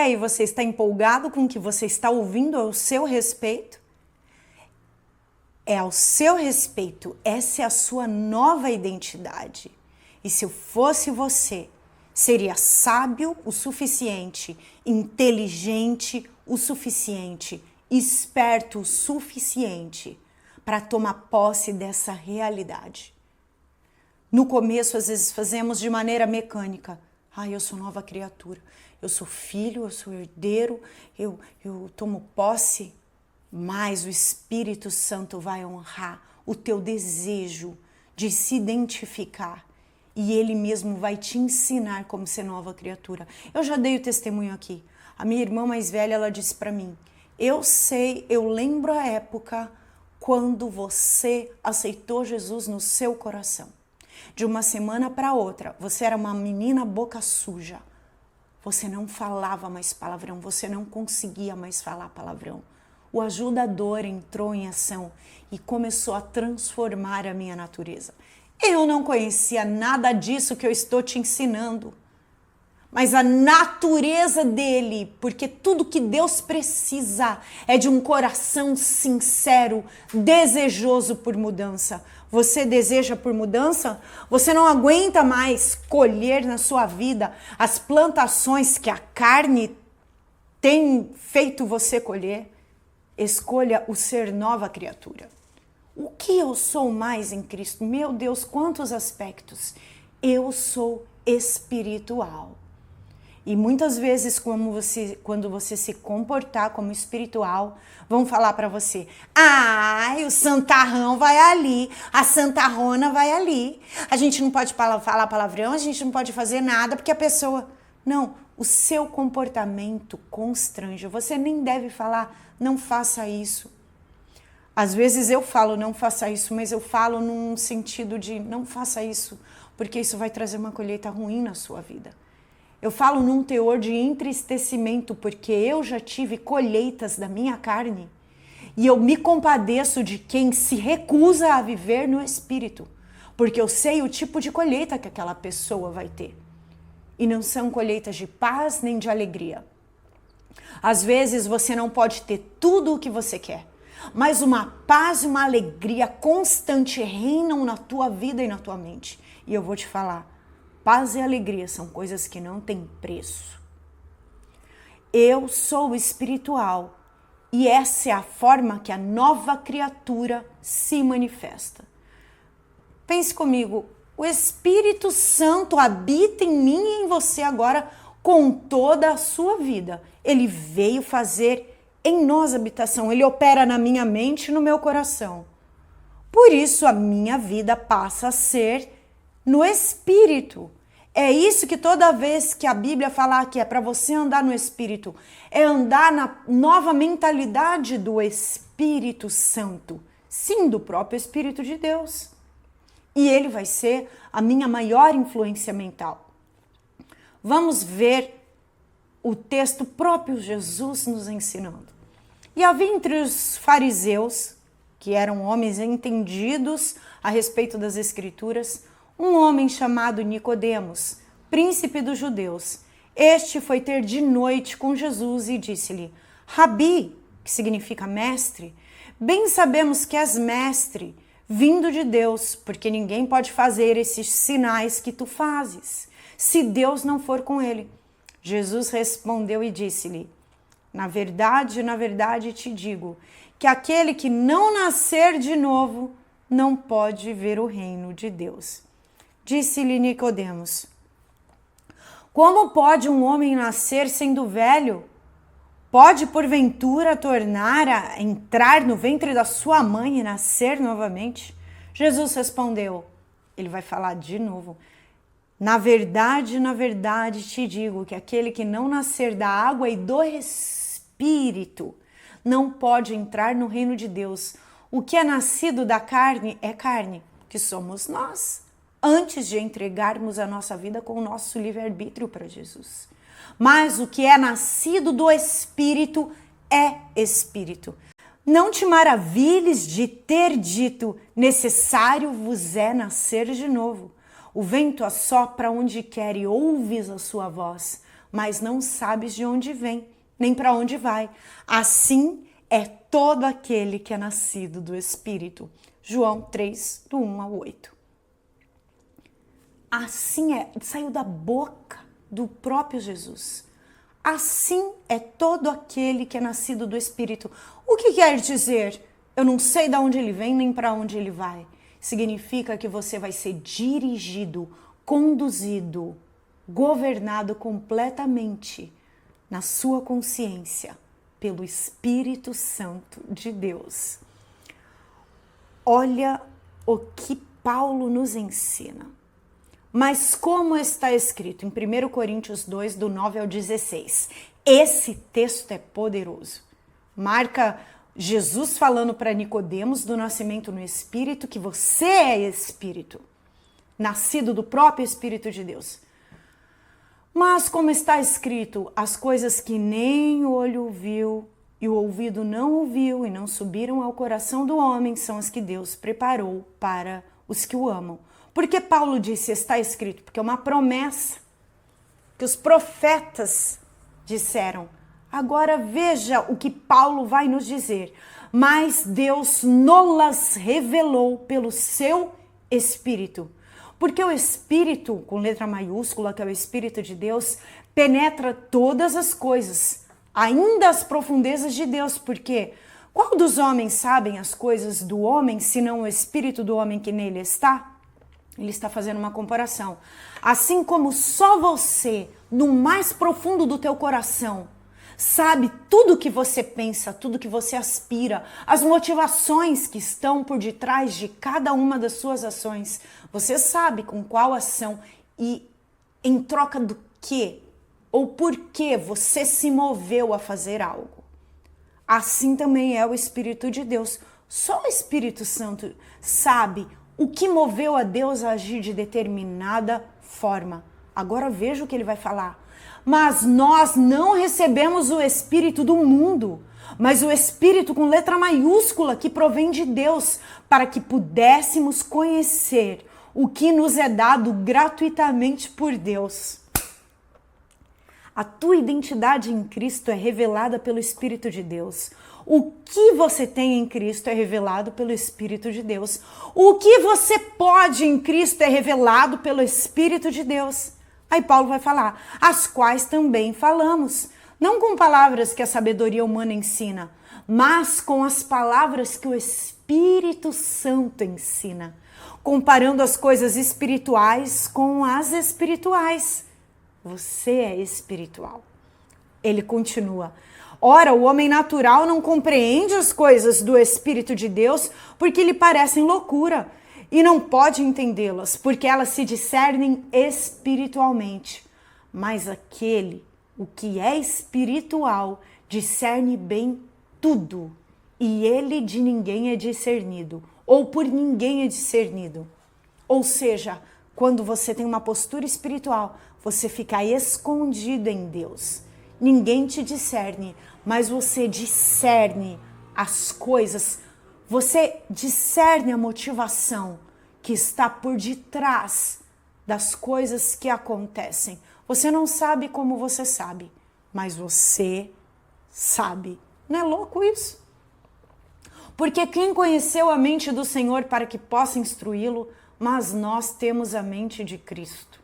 aí, você está empolgado com o que você está ouvindo ao seu respeito? É ao seu respeito, essa é a sua nova identidade. E se eu fosse você, seria sábio o suficiente, inteligente o suficiente, esperto o suficiente para tomar posse dessa realidade. No começo, às vezes, fazemos de maneira mecânica. Eu sou nova criatura, eu sou filho, eu sou herdeiro, eu tomo posse. Mas o Espírito Santo vai honrar o teu desejo de se identificar e Ele mesmo vai te ensinar como ser nova criatura. Eu já dei o testemunho aqui. A minha irmã mais velha, ela disse para mim, eu lembro a época quando você aceitou Jesus no seu coração. De uma semana para outra, você era uma menina boca suja. Você não falava mais palavrão, você não conseguia mais falar palavrão. O ajudador entrou em ação e começou a transformar a minha natureza. Eu não conhecia nada disso que eu estou te ensinando. Mas a natureza dele, porque tudo que Deus precisa é de um coração sincero, desejoso por mudança. Você deseja por mudança? Você não aguenta mais colher na sua vida as plantações que a carne tem feito você colher? Escolha o ser nova criatura. O que eu sou mais em Cristo? Meu Deus, quantos aspectos! Eu sou espiritual. E muitas vezes, quando você se comportar como espiritual, vão falar para você, o santarrão vai ali, a santarrona vai ali. A gente não pode falar palavrão, a gente não pode fazer nada, porque a pessoa... Não, o seu comportamento constrange. Você nem deve falar, não faça isso. Às vezes eu falo, não faça isso, mas eu falo num sentido de não faça isso, porque isso vai trazer uma colheita ruim na sua vida. Eu falo num teor de entristecimento, porque eu já tive colheitas da minha carne e eu me compadeço de quem se recusa a viver no Espírito, porque eu sei o tipo de colheita que aquela pessoa vai ter. E não são colheitas de paz nem de alegria. Às vezes você não pode ter tudo o que você quer, mas uma paz e uma alegria constante reinam na tua vida e na tua mente. E eu vou te falar, paz e alegria são coisas que não têm preço. Eu sou espiritual e essa é a forma que a nova criatura se manifesta. Pense comigo, o Espírito Santo habita em mim e em você agora com toda a sua vida. Ele veio fazer em nós habitação, ele opera na minha mente e no meu coração. Por isso a minha vida passa a ser no Espírito. É isso que toda vez que a Bíblia fala que é para você andar no Espírito, é andar na nova mentalidade do Espírito Santo. Sim, do próprio Espírito de Deus. E ele vai ser a minha maior influência mental. Vamos ver o texto próprio Jesus nos ensinando. E havia entre os fariseus, que eram homens entendidos a respeito das Escrituras, um homem chamado Nicodemos, príncipe dos judeus. Este foi ter de noite com Jesus e disse-lhe, Rabi, que significa mestre, bem sabemos que és mestre, vindo de Deus, porque ninguém pode fazer esses sinais que tu fazes, se Deus não for com ele. Jesus respondeu e disse-lhe, na verdade te digo, que aquele que não nascer de novo não pode ver o reino de Deus. Disse-lhe Nicodemos, como pode um homem nascer sendo velho? Pode, porventura, tornar a entrar no ventre da sua mãe e nascer novamente? Jesus respondeu, ele vai falar de novo, na verdade te digo que aquele que não nascer da água e do Espírito não pode entrar no reino de Deus. O que é nascido da carne é carne, que somos nós, antes de entregarmos a nossa vida com o nosso livre-arbítrio para Jesus. Mas o que é nascido do Espírito é Espírito. Não te maravilhes de ter dito, necessário vos é nascer de novo. O vento assopra onde quer e ouves a sua voz, mas não sabes de onde vem, nem para onde vai. Assim é todo aquele que é nascido do Espírito. João 3, do 1 ao 8. Assim saiu da boca do próprio Jesus. Assim é todo aquele que é nascido do Espírito. O que quer dizer? Eu não sei de onde ele vem nem para onde ele vai. Significa que você vai ser dirigido, conduzido, governado completamente na sua consciência pelo Espírito Santo de Deus. Olha o que Paulo nos ensina. Mas como está escrito em 1 Coríntios 2, do 9 ao 16, esse texto é poderoso. Marca Jesus falando para Nicodemos do nascimento no Espírito, que você é Espírito, nascido do próprio Espírito de Deus. Mas como está escrito, as coisas que nem o olho viu e o ouvido não ouviu e não subiram ao coração do homem são as que Deus preparou para os que o amam. Por que Paulo disse está escrito? Porque é uma promessa que os profetas disseram. Agora veja o que Paulo vai nos dizer. Mas Deus nos revelou pelo seu Espírito. Porque o Espírito, com letra maiúscula, que é o Espírito de Deus, penetra todas as coisas, ainda as profundezas de Deus. Porque qual dos homens sabem as coisas do homem, senão o Espírito do homem que nele está? Ele está fazendo uma comparação. Assim como só você, no mais profundo do teu coração, sabe tudo que você pensa, tudo que você aspira, as motivações que estão por detrás de cada uma das suas ações. Você sabe com qual ação e em troca do que ou por que você se moveu a fazer algo. Assim também é o Espírito de Deus. Só o Espírito Santo sabe o que moveu a Deus a agir de determinada forma. Agora veja o que ele vai falar. Mas nós não recebemos o Espírito do mundo, mas o Espírito com letra maiúscula que provém de Deus, para que pudéssemos conhecer o que nos é dado gratuitamente por Deus. A tua identidade em Cristo é revelada pelo Espírito de Deus. O que você tem em Cristo é revelado pelo Espírito de Deus. O que você pode em Cristo é revelado pelo Espírito de Deus. Aí Paulo vai falar, as quais também falamos, não com palavras que a sabedoria humana ensina, mas com as palavras que o Espírito Santo ensina, comparando as coisas espirituais com as espirituais. Você é espiritual. Ele continua, ora, o homem natural não compreende as coisas do Espírito de Deus porque lhe parecem loucura e não pode entendê-las porque elas se discernem espiritualmente. Mas aquele, o que é espiritual, discerne bem tudo e ele de ninguém é discernido ou por ninguém é discernido. Ou seja, quando você tem uma postura espiritual, você fica escondido em Deus. Ninguém te discerne, mas você discerne as coisas, você discerne a motivação que está por detrás das coisas que acontecem. Você não sabe como você sabe, mas você sabe. Não é louco isso? Porque quem conheceu a mente do Senhor para que possa instruí-lo, mas nós temos a mente de Cristo.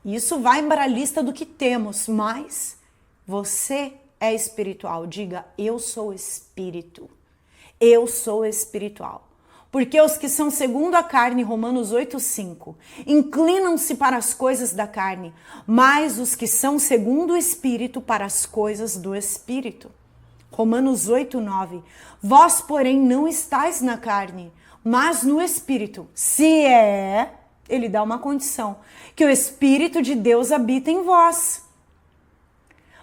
Isso vai para a lista do que temos, mas você é espiritual. Diga, eu sou espírito. Eu sou espiritual. Porque os que são segundo a carne, Romanos 8:5, inclinam-se para as coisas da carne, mas os que são segundo o Espírito para as coisas do Espírito. Romanos 8:9, vós, porém, não estáis na carne, mas no Espírito. Se é, ele dá uma condição, que o Espírito de Deus habita em vós.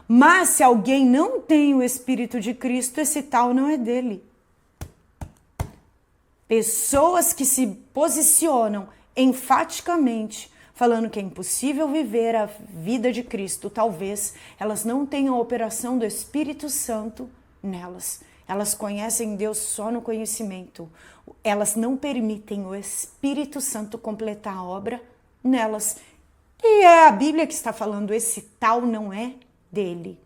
Mas se alguém não tem o Espírito de Cristo, esse tal não é dele. Pessoas que se posicionam enfaticamente, falando que é impossível viver a vida de Cristo, talvez elas não tenham a operação do Espírito Santo nelas. Elas conhecem Deus só no conhecimento. Elas não permitem o Espírito Santo completar a obra nelas. E é a Bíblia que está falando, esse tal não é dele.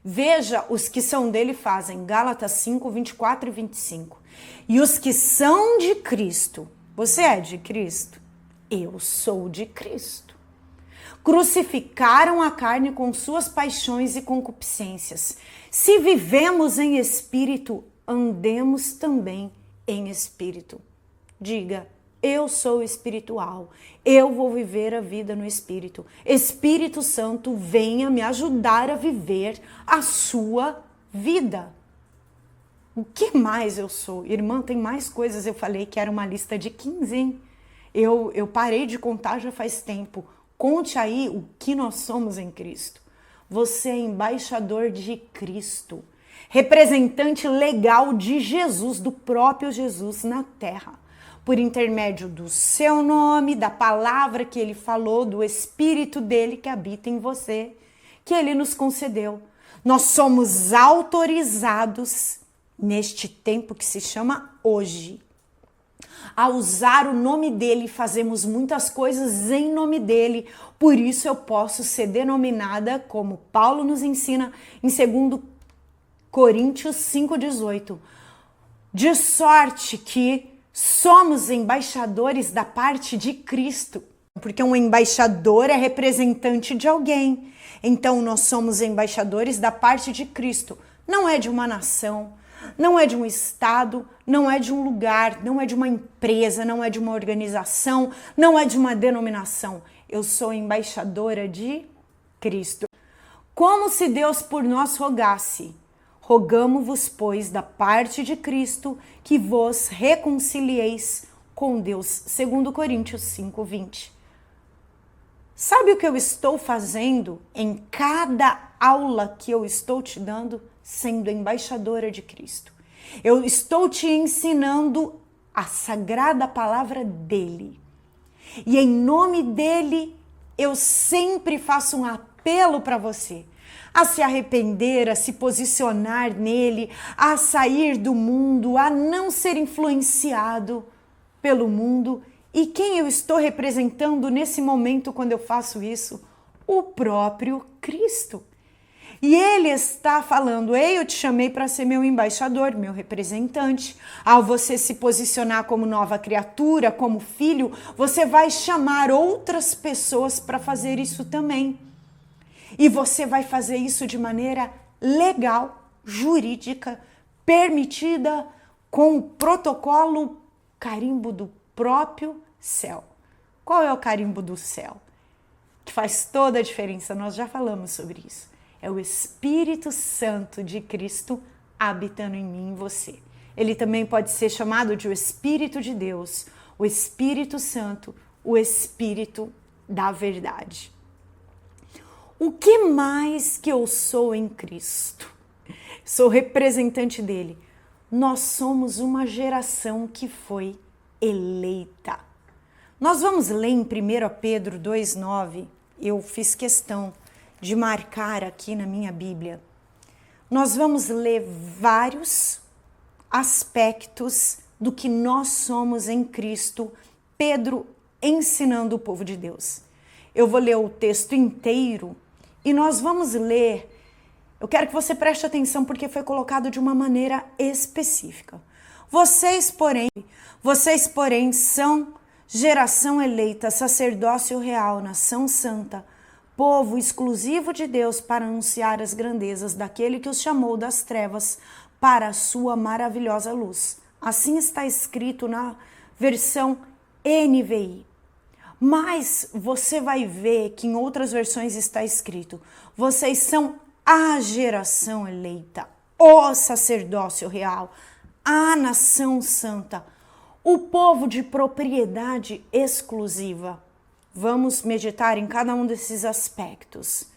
Veja os que são dele fazem, Gálatas 5, 24 e 25. E os que são de Cristo, você é de Cristo? Eu sou de Cristo. Crucificaram a carne com suas paixões e concupiscências. Se vivemos em espírito, andemos também em espírito. Diga, eu sou espiritual, eu vou viver a vida no Espírito. Espírito Santo, venha me ajudar a viver a sua vida. O que mais eu sou? Irmã, tem mais coisas, eu falei que era uma lista de 15, hein? Eu parei de contar já faz tempo. Conte aí o que nós somos em Cristo. Você é embaixador de Cristo, representante legal de Jesus, do próprio Jesus na terra. Por intermédio do seu nome, da palavra que ele falou, do Espírito dele que habita em você, que ele nos concedeu. Nós somos autorizados, neste tempo que se chama hoje, a usar o nome dele. Fazemos muitas coisas em nome dele, por isso eu posso ser denominada, como Paulo nos ensina em 2 Coríntios 5,18, de sorte que somos embaixadores da parte de Cristo, porque um embaixador é representante de alguém. Então nós somos embaixadores da parte de Cristo. Não é de uma nação, não é de um estado, não é de um lugar, não é de uma empresa, não é de uma organização, não é de uma denominação. Eu sou embaixadora de Cristo. Como se Deus por nós rogasse. Rogamo-vos, pois, da parte de Cristo, que vos reconcilieis com Deus. 2 Coríntios 5:20. Sabe o que eu estou fazendo em cada aula que eu estou te dando? Sendo embaixadora de Cristo. Eu estou te ensinando a sagrada palavra dele. E em nome dele, eu sempre faço um apelo para você a se arrepender, a se posicionar nele, a sair do mundo, a não ser influenciado pelo mundo. E quem eu estou representando nesse momento quando eu faço isso? O próprio Cristo. E ele está falando, ei, eu te chamei para ser meu embaixador, meu representante. Ao você se posicionar como nova criatura, como filho, você vai chamar outras pessoas para fazer isso também. E você vai fazer isso de maneira legal, jurídica, permitida, com o protocolo, carimbo do próprio céu. Qual é o carimbo do céu? Que faz toda a diferença, nós já falamos sobre isso. É o Espírito Santo de Cristo habitando em mim e em você. Ele também pode ser chamado de o Espírito de Deus, o Espírito Santo, o Espírito da verdade. O que mais que eu sou em Cristo? Sou representante dele. Nós somos uma geração que foi eleita. Nós vamos ler em 1 Pedro 2,9. Eu fiz questão de marcar aqui na minha Bíblia. Nós vamos ler vários aspectos do que nós somos em Cristo, Pedro ensinando o povo de Deus. Eu vou ler o texto inteiro e nós vamos ler. Eu quero que você preste atenção porque foi colocado de uma maneira específica. Vocês, porém, são geração eleita, sacerdócio real, nação santa, povo exclusivo de Deus para anunciar as grandezas daquele que os chamou das trevas para a sua maravilhosa luz. Assim está escrito na versão NVI. Mas você vai ver que em outras versões está escrito: vocês são a geração eleita, o sacerdócio real, a nação santa, o povo de propriedade exclusiva. Vamos meditar em cada um desses aspectos.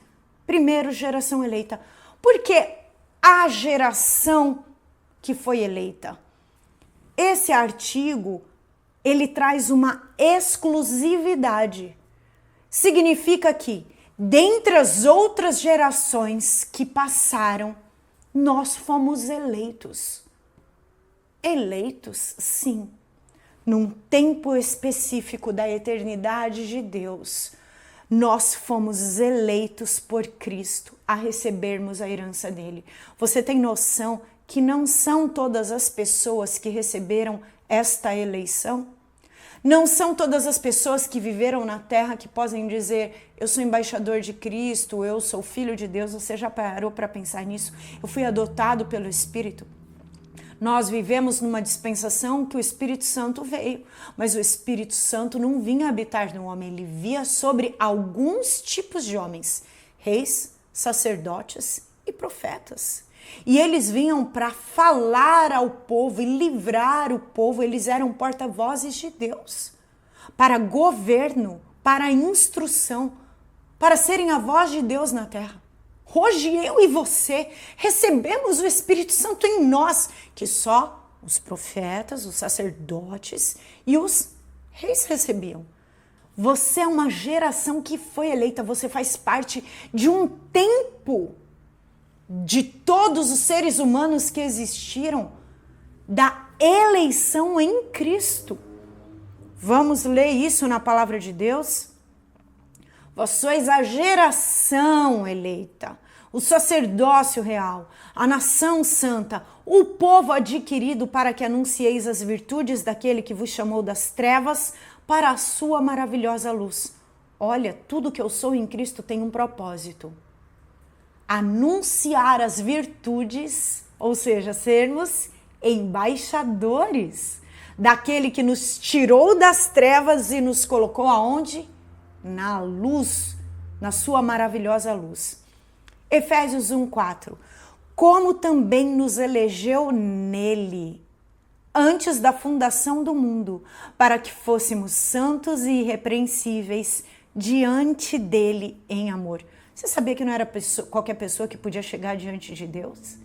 Primeiro, geração eleita. Por que a geração que foi eleita? Esse artigo, ele traz uma exclusividade. Significa que, dentre as outras gerações que passaram, Nós fomos eleitos. Eleitos, sim, num tempo específico da eternidade de Deus. Nós fomos eleitos por Cristo a recebermos a herança dele. Você tem noção que não são todas as pessoas que receberam esta eleição? Não são todas as pessoas que viveram na terra que podem dizer: eu sou embaixador de Cristo, eu sou filho de Deus. Você já parou para pensar nisso? Eu fui adotado pelo Espírito. Nós vivemos numa dispensação que o Espírito Santo veio, mas o Espírito Santo não vinha habitar no homem, ele via sobre alguns tipos de homens, reis, sacerdotes e profetas. E eles vinham para falar ao povo e livrar o povo, eles eram porta-vozes de Deus, para governo, para instrução, para serem a voz de Deus na terra. Hoje eu e você recebemos o Espírito Santo em nós, que só os profetas, os sacerdotes e os reis recebiam. Você é uma geração que foi eleita, você faz parte de um tempo de todos os seres humanos que existiram, da eleição em Cristo. Vamos ler isso na palavra de Deus? Vós sois a geração eleita, o sacerdócio real, a nação santa, o povo adquirido para que anuncieis as virtudes daquele que vos chamou das trevas para a sua maravilhosa luz. Olha, tudo que eu sou em Cristo tem um propósito. Anunciar as virtudes, ou seja, sermos embaixadores daquele que nos tirou das trevas e nos colocou aonde? Na luz, na sua maravilhosa luz. Efésios 1:4. Como também nos elegeu nele, antes da fundação do mundo, para que fôssemos santos e irrepreensíveis diante dele em amor. Você sabia que não era qualquer pessoa que podia chegar diante de Deus?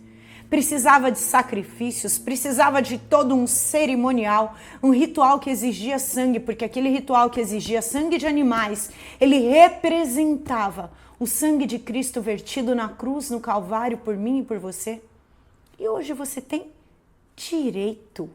Precisava de sacrifícios, precisava de todo um cerimonial, um ritual que exigia sangue, porque aquele ritual que exigia sangue de animais, ele representava o sangue de Cristo vertido na cruz, no Calvário, por mim e por você. E hoje você tem direito.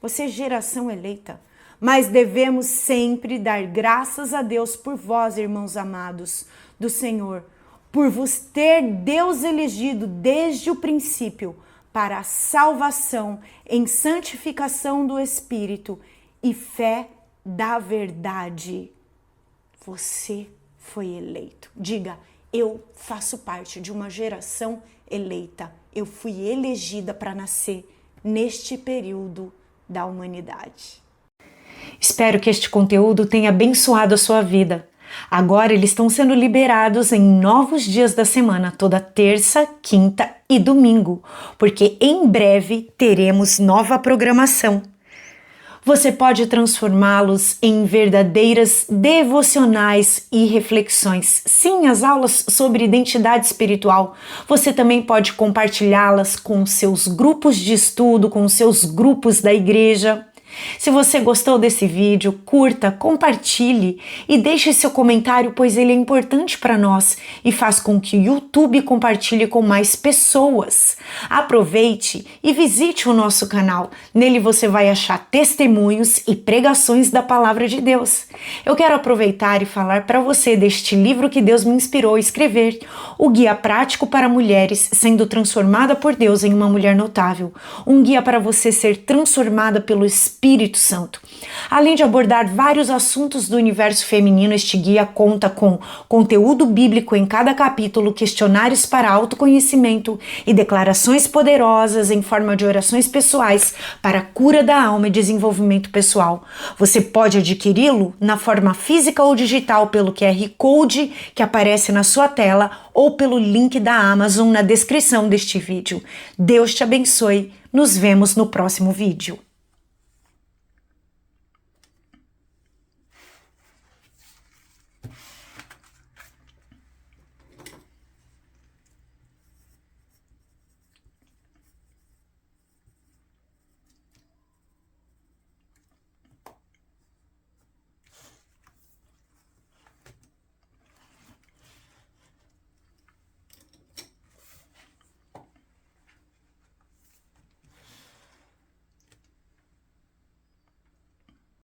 Você é geração eleita. Mas devemos sempre dar graças a Deus por vós, irmãos amados do Senhor, por vos ter Deus elegido desde o princípio para a salvação em santificação do Espírito e fé da verdade. Você foi eleito. Diga: eu faço parte de uma geração eleita. Eu fui elegida para nascer neste período da humanidade. Espero que este conteúdo tenha abençoado a sua vida. Agora eles estão sendo liberados em novos dias da semana, toda terça, quinta e domingo, porque em breve teremos nova programação. Você pode transformá-los em verdadeiras devocionais e reflexões. Sim, as aulas sobre identidade espiritual. Você também pode compartilhá-las com seus grupos de estudo, com seus grupos da igreja. Se você gostou desse vídeo, curta, compartilhe e deixe seu comentário, pois ele é importante para nós e faz com que o YouTube compartilhe com mais pessoas. Aproveite e visite o nosso canal. Nele você vai achar testemunhos e pregações da Palavra de Deus. Eu quero aproveitar e falar para você deste livro que Deus me inspirou a escrever, o Guia Prático para Mulheres Sendo Transformada por Deus em uma Mulher Notável. Um guia para você ser transformada pelo Espírito Santo. Além de abordar vários assuntos do universo feminino, este guia conta com conteúdo bíblico em cada capítulo, questionários para autoconhecimento e declarações poderosas em forma de orações pessoais para a cura da alma e desenvolvimento pessoal. Você pode adquiri-lo na forma física ou digital pelo QR Code que aparece na sua tela ou pelo link da Amazon na descrição deste vídeo. Deus te abençoe. Nos vemos no próximo vídeo.